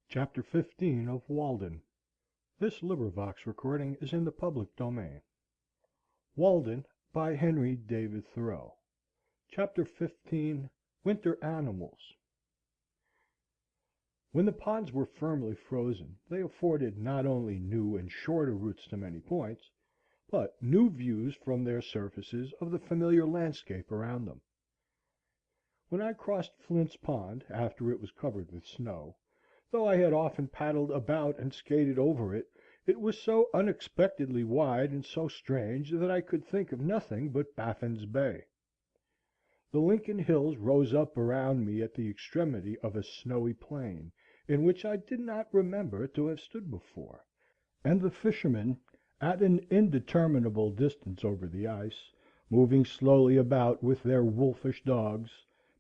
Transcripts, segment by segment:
Chapter 15 of Walden. This recording is in the public domain. Walden by Henry David Thoreau. Chapter 15. Winter Animals. When the ponds were firmly frozen, they afforded not only new and shorter routes to many points, but new views from their surfaces of the familiar landscape around them. When I crossed Flint's Pond, after it was covered with snow, though I had often paddled about and skated over it, it was so unexpectedly wide and so strange that I could think of nothing but Baffin's Bay. The Lincoln Hills rose up around me at the extremity of a snowy plain, in which I did not remember to have stood before, and the fishermen, at an indeterminable distance over the ice, moving slowly about with their wolfish dogs,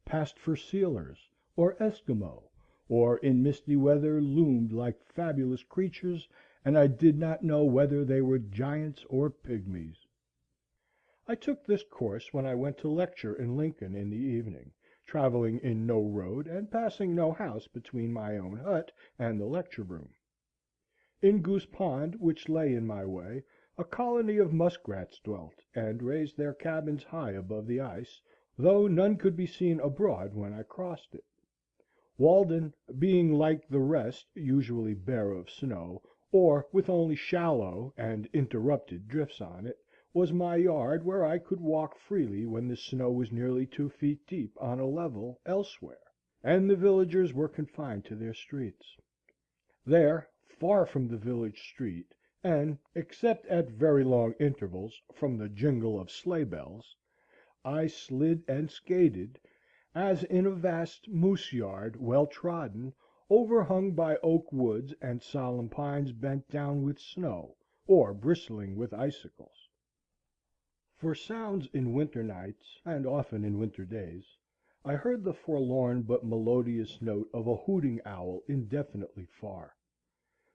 passed for sealers or Eskimo, or in misty weather loomed like fabulous creatures, and I did not know whether they were giants or pygmies. I took this course when I went to lecture in Lincoln in the evening, traveling in no road and passing no house between my own hut and the lecture room. In Goose Pond, which lay in my way, a colony of muskrats dwelt, and raised their cabins high above the ice, though none could be seen abroad when I crossed it. Walden, being like the rest usually bare of snow, or with only shallow and interrupted drifts on it, was my yard where I could walk freely when the snow was nearly 2 feet deep on a level elsewhere, and the villagers were confined to their streets. There, far from the village street, and, except at very long intervals, from the jingle of sleigh bells, I slid and skated, as in a vast moose yard, well trodden, overhung by oak woods and solemn pines bent down with snow, or bristling with icicles. For sounds in winter nights, and often in winter days, I heard the forlorn but melodious note of a hooting owl indefinitely far,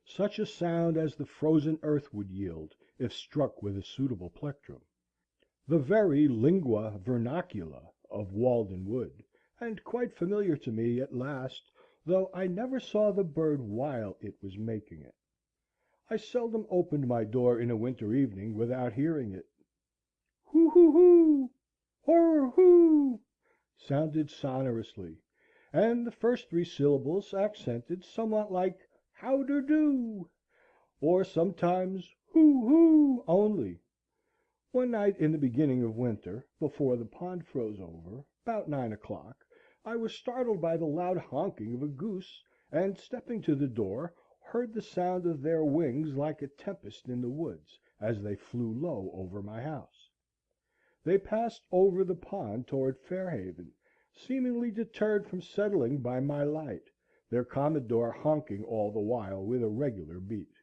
such a sound as the frozen earth would yield if struck with a suitable plectrum, the very lingua vernacula of Walden Wood, and quite familiar to me at last, though I never saw the bird while it was making it. I seldom opened my door in a winter evening without hearing it. Hoo hoo hoo, horror hoo, sounded sonorously, and the first 3 syllables accented somewhat like howder do, or sometimes hoo hoo only. One night in the beginning of winter, before the pond froze over, about 9 o'clock, I was startled by the loud honking of a goose, and stepping to the door, heard the sound of their wings like a tempest in the woods, as they flew low over my house. They passed over the pond toward Fairhaven, seemingly deterred from settling by my light, their commodore honking all the while with a regular beat.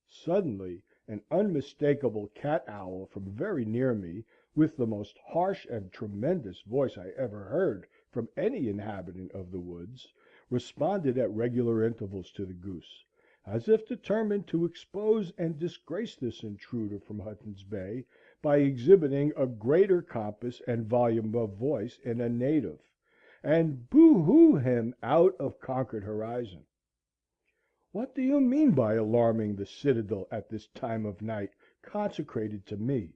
Suddenly an unmistakable cat owl from very near me, with the most harsh and tremendous voice I ever heard from any inhabitant of the woods, responded at regular intervals to the goose, as if determined to expose and disgrace this intruder from Hudson's Bay by exhibiting a greater compass and volume of voice in a native, and boo-hoo him out of Concord horizon. What do you mean by alarming the citadel at this time of night consecrated to me?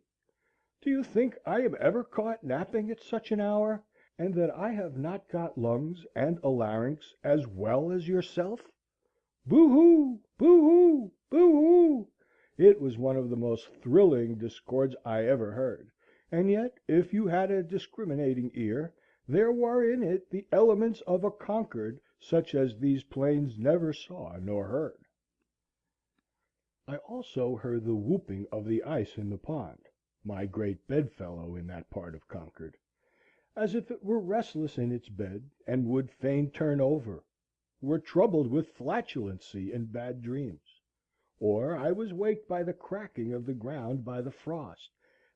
Do you think I am ever caught napping at such an hour, and that I have not got lungs and a larynx as well as yourself? Boo-hoo! Boo-hoo! Boo-hoo! It was one of the most thrilling discords I ever heard, and yet, if you had a discriminating ear, there were in it the elements of a Concord such as these plains never saw nor heard. I also heard the whooping of the ice in the pond, my great bedfellow in that part of Concord, as if it were restless in its bed, and would fain turn over, were troubled with flatulency and bad dreams, or I was waked by the cracking of the ground by the frost,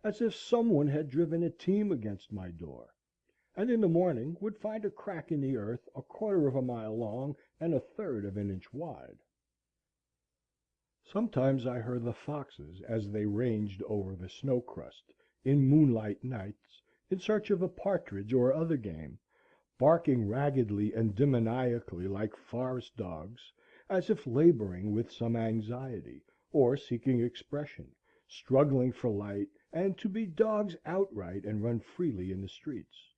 as if some one had driven a team against my door, and in the morning would find a crack in the earth 1/4 of a mile long and 1/3 of an inch wide. Sometimes I heard the foxes as they ranged over the snow crust in moonlight nights in search of a partridge or other game, barking raggedly and demoniacally like forest dogs, as if laboring with some anxiety, or seeking expression, struggling for light, and to be dogs outright and run freely in the streets.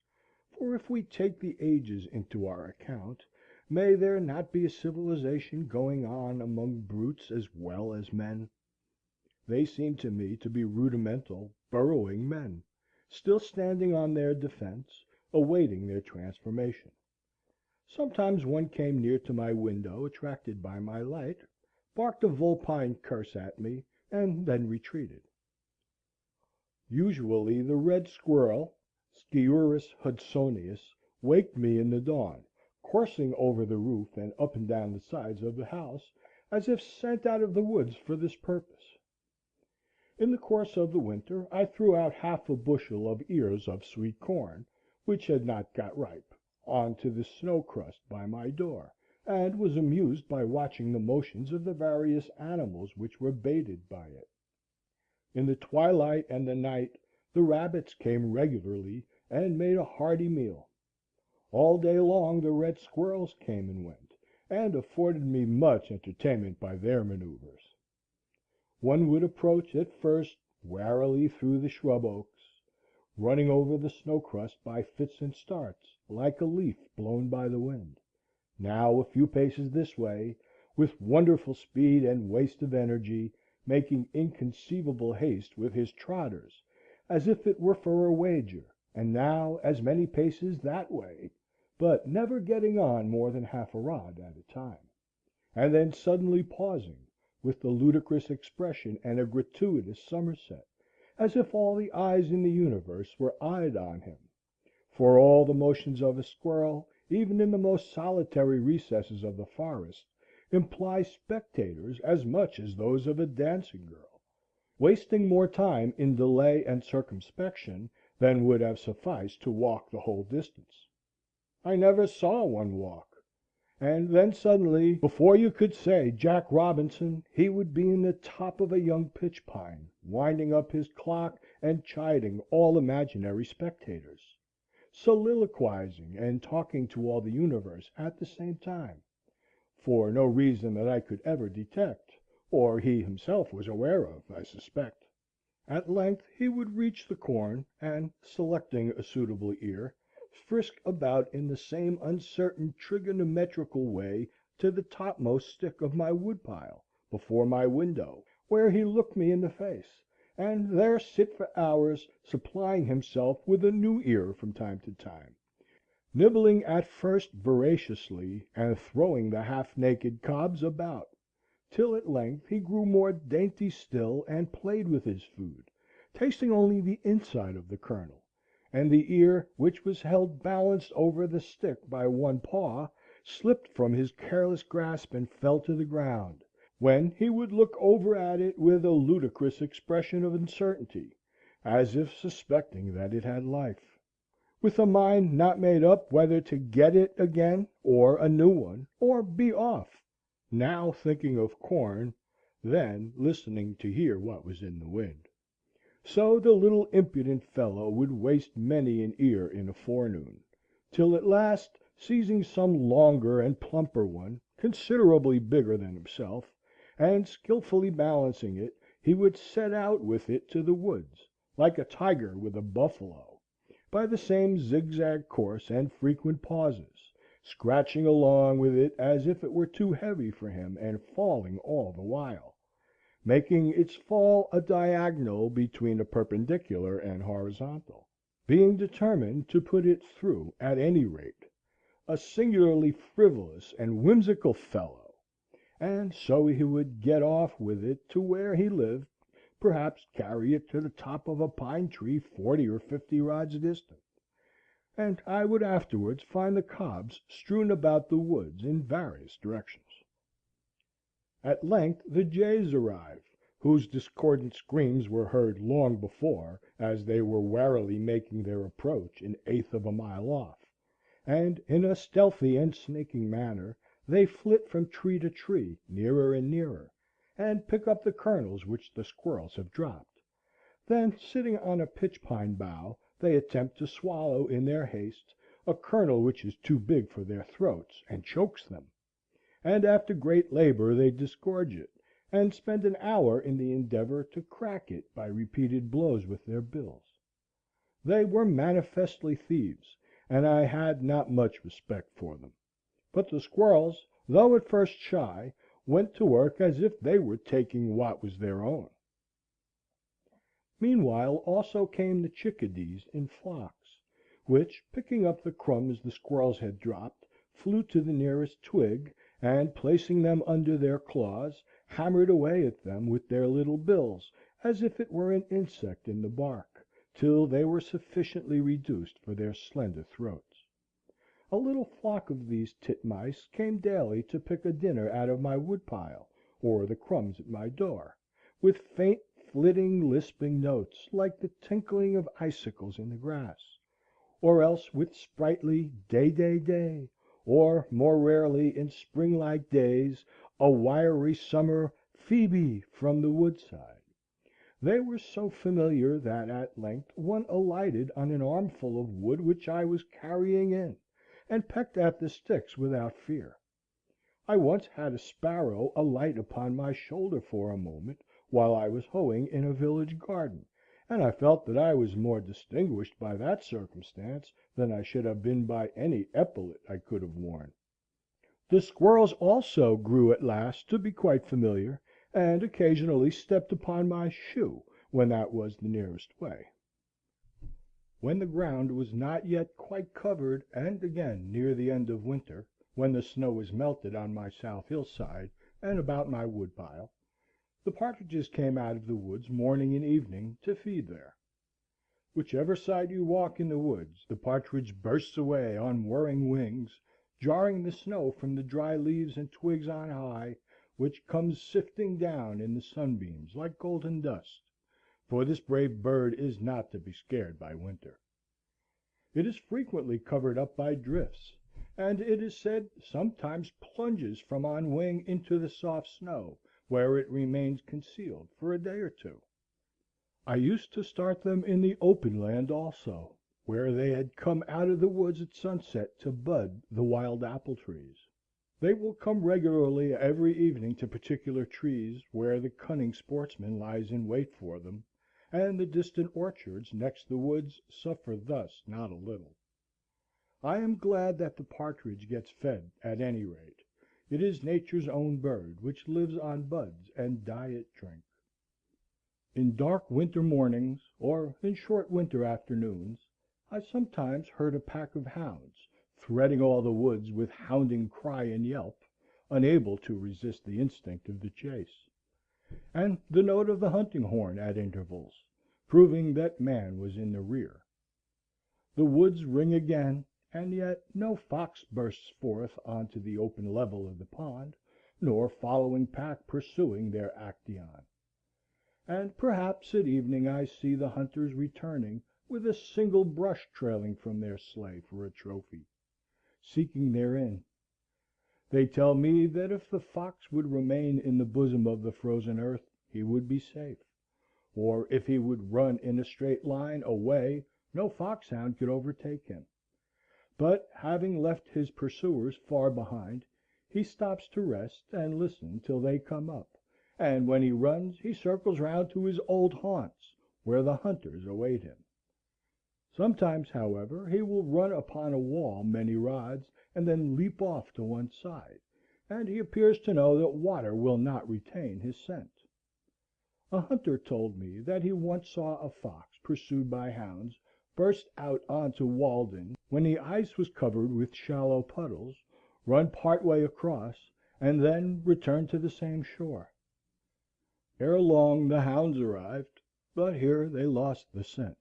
For if we take the ages into our account, may there not be a civilization going on among brutes as well as men? They seem to me to be rudimental, burrowing men, still standing on their defence, awaiting their transformation. Sometimes one came near to my window, attracted by my light, barked a vulpine curse at me, and then retreated. Usually the red squirrel (Sciurus hudsonius) waked me in the dawn, coursing over the roof and up and down the sides of the house, as if sent out of the woods for this purpose. In the course of the winter I threw out half a bushel of ears of sweet corn, which had not got ripe, on to the snow crust by my door, and was amused by watching the motions of the various animals which were baited by it. In the twilight and the night the rabbits came regularly and made a hearty meal. All day long the red squirrels came and went, and afforded me much entertainment by their manoeuvres. One would approach at first warily through the shrub oaks, running over the snow crust by fits and starts, like a leaf blown by the wind; now a few paces this way, with wonderful speed and waste of energy, making inconceivable haste with his trotters, as if it were for a wager; and now as many paces that way, but never getting on more than half a rod at a time, and then suddenly pausing, with a ludicrous expression and a gratuitous somerset, as if all the eyes in the universe were eyed on him; for all the motions of a squirrel, even in the most solitary recesses of the forest, imply spectators as much as those of a dancing girl, wasting more time in delay and circumspection than would have sufficed to walk the whole distance. I never saw one walk; and then suddenly, before you could say Jack Robinson, he would be in the top of a young pitch pine, winding up his clock and chiding all imaginary spectators, soliloquizing and talking to all the universe at the same time, for no reason that I could ever detect, or he himself was aware of, I suspect. At length he would reach the corn, and, selecting a suitable ear, frisk about in the same uncertain trigonometrical way to the topmost stick of my woodpile, before my window, where he looked me in the face, and there sit for hours, supplying himself with a new ear from time to time, nibbling at first voraciously, and throwing the half–naked cobs about, till at length he grew more dainty still and played with his food, tasting only the inside of the kernel, and the ear, which was held balanced over the stick by one paw, slipped from his careless grasp and fell to the ground, when he would look over at it with a ludicrous expression of uncertainty, as if suspecting that it had life, with a mind not made up whether to get it again, or a new one, or be off, now thinking of corn, then listening to hear what was in the wind. So the little impudent fellow would waste many an ear in a forenoon, till at last, seizing some longer and plumper one, considerably bigger than himself, and skilfully balancing it, he would set out with it to the woods, like a tiger with a buffalo, by the same zigzag course and frequent pauses, scratching along with it as if it were too heavy for him, and falling all the while, making its fall a diagonal between a perpendicular and horizontal, being determined to put it through at any rate, a singularly frivolous and whimsical fellow; and so he would get off with it to where he lived, perhaps carry it to the top of a pine tree 40 or 50 rods distant, and I would afterwards find the cobs strewn about the woods in various directions. At length the jays arrive, whose discordant screams were heard long before, as they were warily making their approach an eighth of a mile off, and in a stealthy and snaking manner they flit from tree to tree, nearer and nearer, and pick up the kernels which the squirrels have dropped. Then, sitting on a pitch pine bough, they attempt to swallow in their haste a kernel which is too big for their throats, and chokes them. and after great labor they disgorge it, and spend an hour in the endeavor to crack it by repeated blows with their bills. They were manifestly thieves, and I had not much respect for them; but the squirrels, though at first shy, went to work as if they were taking what was their own. Meanwhile also came the chickadees in flocks, which, picking up the crumbs the squirrels had dropped, flew to the nearest twig, and, placing them under their claws, hammered away at them with their little bills, as if it were an insect in the bark, till they were sufficiently reduced for their slender throats. A little flock of these titmice came daily to pick a dinner out of my wood-pile, or the crumbs at my door, with faint, flitting, lisping notes, like the tinkling of icicles in the grass, or else with sprightly day, day, day, or, more rarely, in spring-like days, a wiry summer Phoebe from the woodside. They were so familiar that at length one alighted on an armful of wood which I was carrying in, and pecked at the sticks without fear. I once had a sparrow alight upon my shoulder for a moment while I was hoeing in a village garden, and I felt that I was more distinguished by that circumstance than I should have been by any epaulet I could have worn. The squirrels also grew at last to be quite familiar, and occasionally stepped upon my shoe when that was the nearest way. When the ground was not yet quite covered, and again near the end of winter, when the snow was melted on my south hillside and about my woodpile, the partridges came out of the woods morning and evening to feed there. Whichever side you walk in the woods, the partridge bursts away on whirring wings, jarring the snow from the dry leaves and twigs on high, which comes sifting down in the sunbeams like golden dust, for this brave bird is not to be scared by winter. It is frequently covered up by drifts, and it is said sometimes plunges from on wing into the soft snow, where it remains concealed for a day or two. I used to start them in the open land also, where they had come out of the woods at sunset to bud the wild apple trees. They will come regularly every evening to particular trees, where the cunning sportsman lies in wait for them, and the distant orchards next the woods suffer thus not a little. I am glad that the partridge gets fed at any rate. It is nature's own bird, which lives on buds and diet drink. In dark winter mornings, or in short winter afternoons, I sometimes heard a pack of hounds threading all the woods with hounding cry and yelp, unable to resist the instinct of the chase, and the note of the hunting horn at intervals, proving that man was in the rear. The woods ring again, and yet no fox bursts forth on to the open level of the pond, nor following pack pursuing their Actaeon. And perhaps at evening I see the hunters returning with a single brush trailing from their sleigh for a trophy, seeking therein. They tell me that if the fox would remain in the bosom of the frozen earth he would be safe, or if he would run in a straight line away no foxhound could overtake him. But having left his pursuers far behind, he stops to rest and listen till they come up, and when he runs he circles round to his old haunts, where the hunters await him. Sometimes, however, he will run upon a wall many rods, and then leap off to one side, and he appears to know that water will not retain his scent. A hunter told me that he once saw a fox, pursued by hounds, burst out on to Walden when the ice was covered with shallow puddles, run part way across, and then return to the same shore. Ere long the hounds arrived, but here they lost the scent.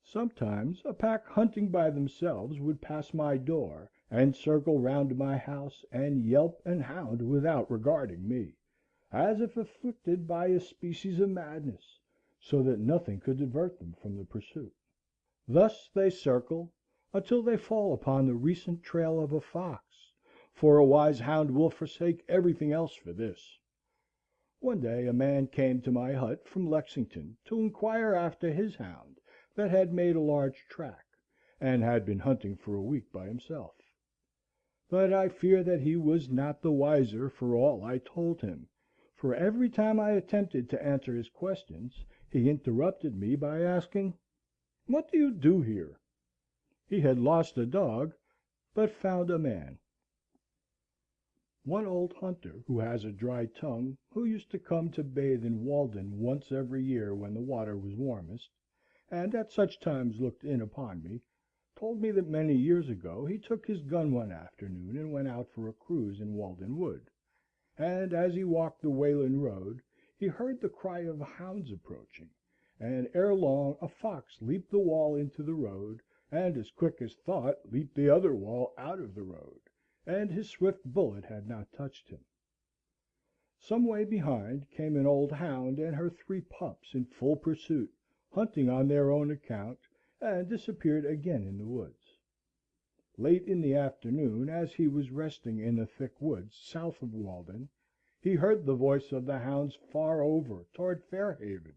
Sometimes a pack hunting by themselves would pass my door, and circle round my house, and yelp and hound without regarding me, as if afflicted by a species of madness, so that nothing could divert them from the pursuit. Thus they circle until they fall upon the recent trail of a fox, for a wise hound will forsake everything else for this. One day a man came to my hut from Lexington to inquire after his hound that had made a large track, and had been hunting for a week by himself. But I fear that he was not the wiser for all I told him, for every time I attempted to answer his questions he interrupted me by asking, "What do you do here?" He had lost a dog, but found a man. One old hunter, who has a dry tongue, who used to come to bathe in Walden once every year when the water was warmest, and at such times looked in upon me, told me that many years ago he took his gun one afternoon and went out for a cruise in Walden Wood, and as he walked the Wayland road he heard the cry of hounds approaching, and ere long a fox leaped the wall into the road, and as quick as thought leaped the other wall out of the road, and his swift bullet had not touched him. Some way behind came an old hound and her 3 pups in full pursuit, hunting on their own account, and disappeared again in the woods. Late in the afternoon, as he was resting in the thick woods south of Walden, he heard the voice of the hounds far over toward Fairhaven,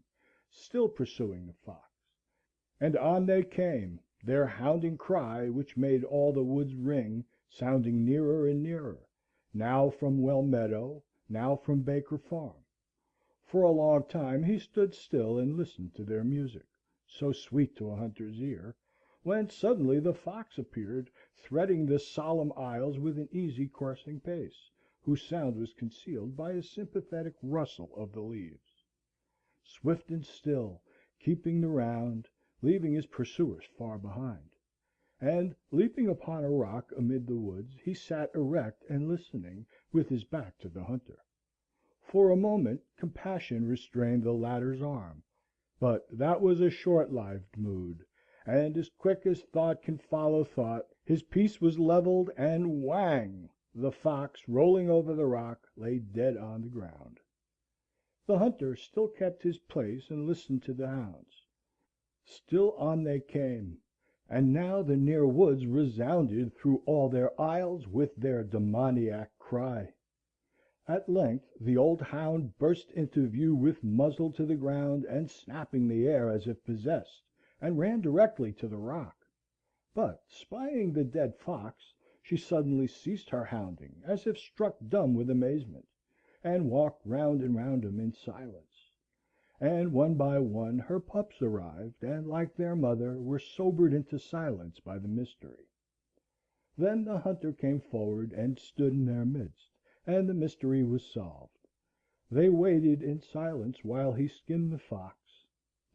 still pursuing the fox, and on they came, their hounding cry, which made all the woods ring, sounding nearer and nearer, now from Well Meadow, now from Baker Farm. For a long time he stood still and listened to their music, so sweet to a hunter's ear, when suddenly the fox appeared, threading the solemn aisles with an easy coursing pace, whose sound was concealed by a sympathetic rustle of the leaves. Swift and still, keeping the round, leaving his pursuers far behind, and leaping upon a rock amid the woods, he sat erect and listening, with his back to the hunter. For a moment compassion restrained the latter's arm, but that was a short-lived mood, and as quick as thought can follow thought, his piece was levelled, and whang! The fox, rolling over the rock, lay dead on the ground. The hunter still kept his place and listened to the hounds. Still on they came, and now the near woods resounded through all their aisles with their demoniac cry. At length the old hound burst into view with muzzle to the ground and snapping the air as if possessed, and ran directly to the rock. But spying the dead fox, she suddenly ceased her hounding, as if struck dumb with amazement, and walked round and round him in silence. And one by one her pups arrived, and, like their mother, were sobered into silence by the mystery. Then the hunter came forward and stood in their midst, and the mystery was solved. They waited in silence while he skinned the fox,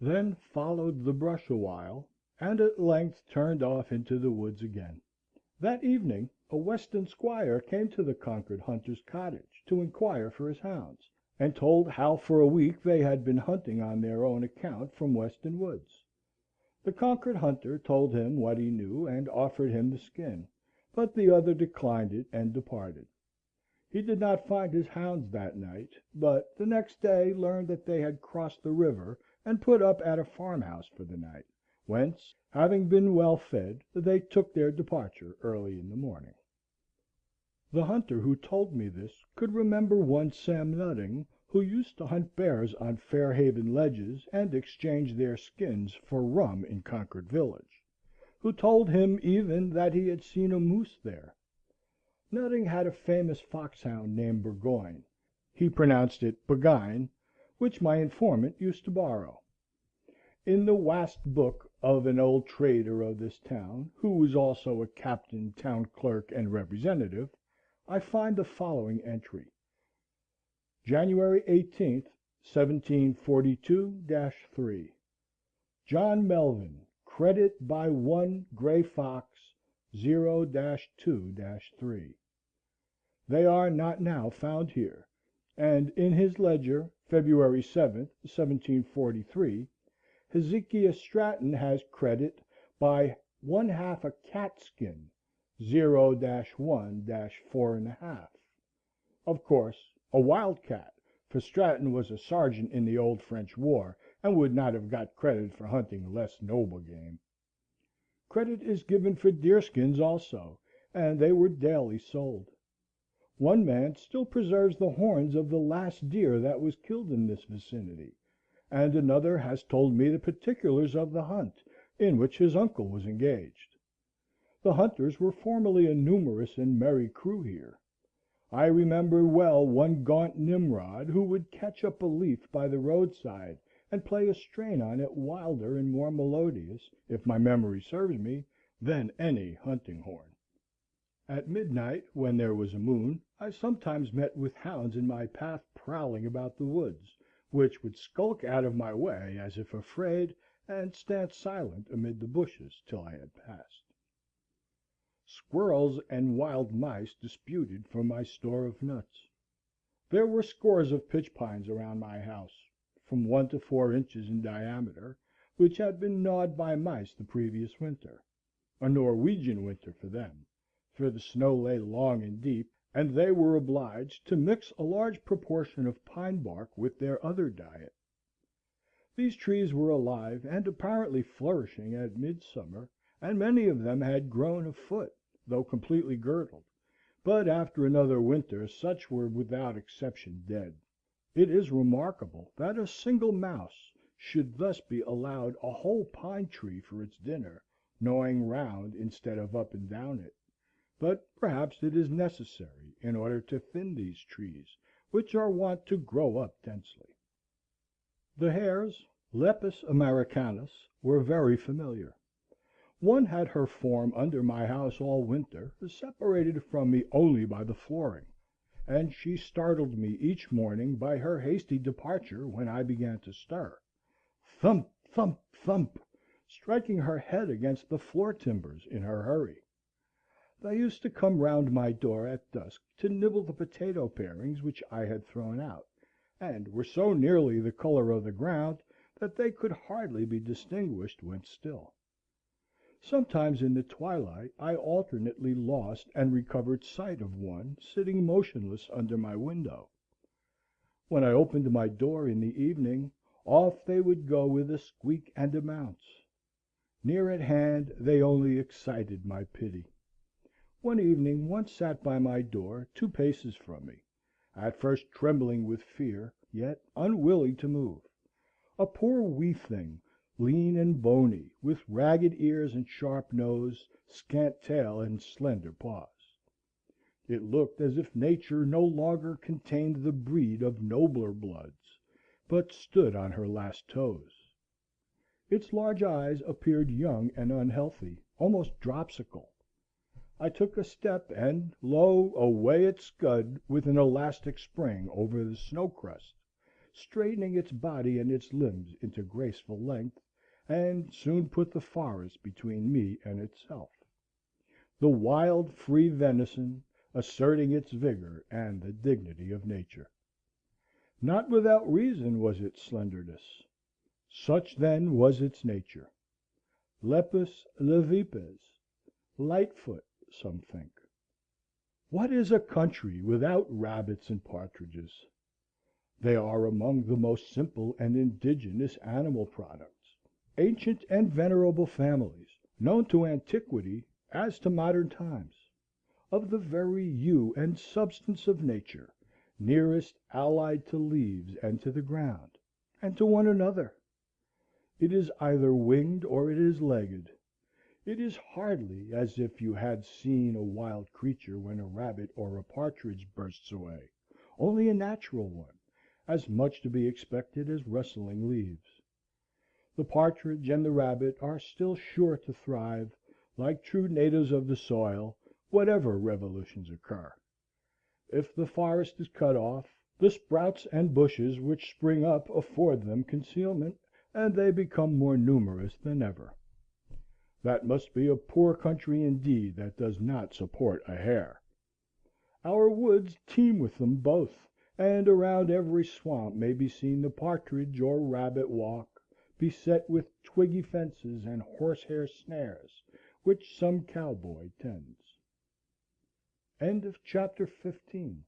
then followed the brush awhile, and at length turned off into the woods again. That evening a Weston squire came to the Concord hunter's cottage to inquire for his hounds, and told how for a week they had been hunting on their own account from Weston woods. The Concord hunter told him what he knew, and offered him the skin, but the other declined it and departed. He did not find his hounds that night, but the next day learned that they had crossed the river and put up at a farmhouse for the night, whence, having been well fed, they took their departure early in the morning. The hunter who told me this could remember one Sam Nutting, who used to hunt bears on Fairhaven ledges and exchange their skins for rum in Concord village, who told him even that he had seen a moose there. Nutting had a famous foxhound named Burgoyne. He pronounced it Buggine, which my informant used to borrow. In the Wast book of an old trader of this town, who was also a captain, town clerk, and representative, I find the following entry: January 18th, 1742-3. John Melvin, credit by 1 Gray Fox 0-2-3. They are not now found here, and in his ledger, February 7th, 1743, Hezekiah Stratton has credit by 1/2 a cat skin 0-1-4½. Of course, a wild cat, for Stratton was a sergeant in the old French war, and would not have got credit for hunting less noble game. Credit is given for deerskins also, and they were daily sold. One man still preserves the horns of the last deer that was killed in this vicinity, and another has told me the particulars of the hunt in which his uncle was engaged. The hunters were formerly a numerous and merry crew here. I remember well one gaunt Nimrod who would catch up a leaf by the roadside and play a strain on it wilder and more melodious, if my memory serves me, than any hunting horn. At midnight, when there was a moon, I sometimes met with hounds in my path prowling about the woods, which would skulk out of my way as if afraid, and stand silent amid the bushes till I had passed. Squirrels and wild mice disputed for my store of nuts. There were scores of pitch pines around my house, from 1 to 4 inches in diameter, which had been gnawed by mice the previous winter, a Norwegian winter for them, for the snow lay long and deep, and they were obliged to mix a large proportion of pine bark with their other diet. These trees were alive and apparently flourishing at midsummer, and many of them had grown a foot, though completely girdled, but after another winter such were without exception dead. It is remarkable that a single mouse should thus be allowed a whole pine tree for its dinner, gnawing round instead of up and down it, but perhaps it is necessary in order to thin these trees, which are wont to grow up densely. The hares, Lepus americanus, were very familiar. One had her form under my house all winter, separated from me only by the flooring, and she startled me each morning by her hasty departure when I began to stir. Thump, thump, thump, striking her head against the floor timbers in her hurry. They used to come round my door at dusk to nibble the potato parings which I had thrown out, and were so nearly the color of the ground that they could hardly be distinguished when still. Sometimes in the twilight I alternately lost and recovered sight of one sitting motionless under my window. When I opened my door in the evening, off they would go with a squeak and a bounce. Near at hand they only excited my pity. One evening one sat by my door 2 paces from me, at first trembling with fear, yet unwilling to move, a poor wee thing, lean and bony, with ragged ears and sharp nose, scant tail, and slender paws. It looked as if nature no longer contained the breed of nobler bloods, but stood on her last toes. Its large eyes appeared young and unhealthy, almost dropsical. I took a step, and lo, away it scud with an elastic spring over the snow crust, straightening its body and its limbs into graceful length, and soon put the forest between me and itself. The wild, free venison, asserting its vigor and the dignity of nature. Not without reason was its slenderness. Such then was its nature. Lepus levipes, Lightfoot, some think. What is a country without rabbits and partridges? They are among the most simple and indigenous animal products, ancient and venerable families, known to antiquity as to modern times, of the very hue and substance of nature, nearest allied to leaves and to the ground, and to one another. It is either winged or it is legged. It is hardly as if you had seen a wild creature when a rabbit or a partridge bursts away, only a natural one, as much to be expected as rustling leaves. The partridge and the rabbit are still sure to thrive, like true natives of the soil, whatever revolutions occur. If the forest is cut off, the sprouts and bushes which spring up afford them concealment, and they become more numerous than ever. That must be a poor country indeed that does not support a hare. Our woods teem with them both, and around every swamp may be seen the partridge or rabbit walk, beset with twiggy fences and horsehair snares, which some cowboy tends. Chapter 15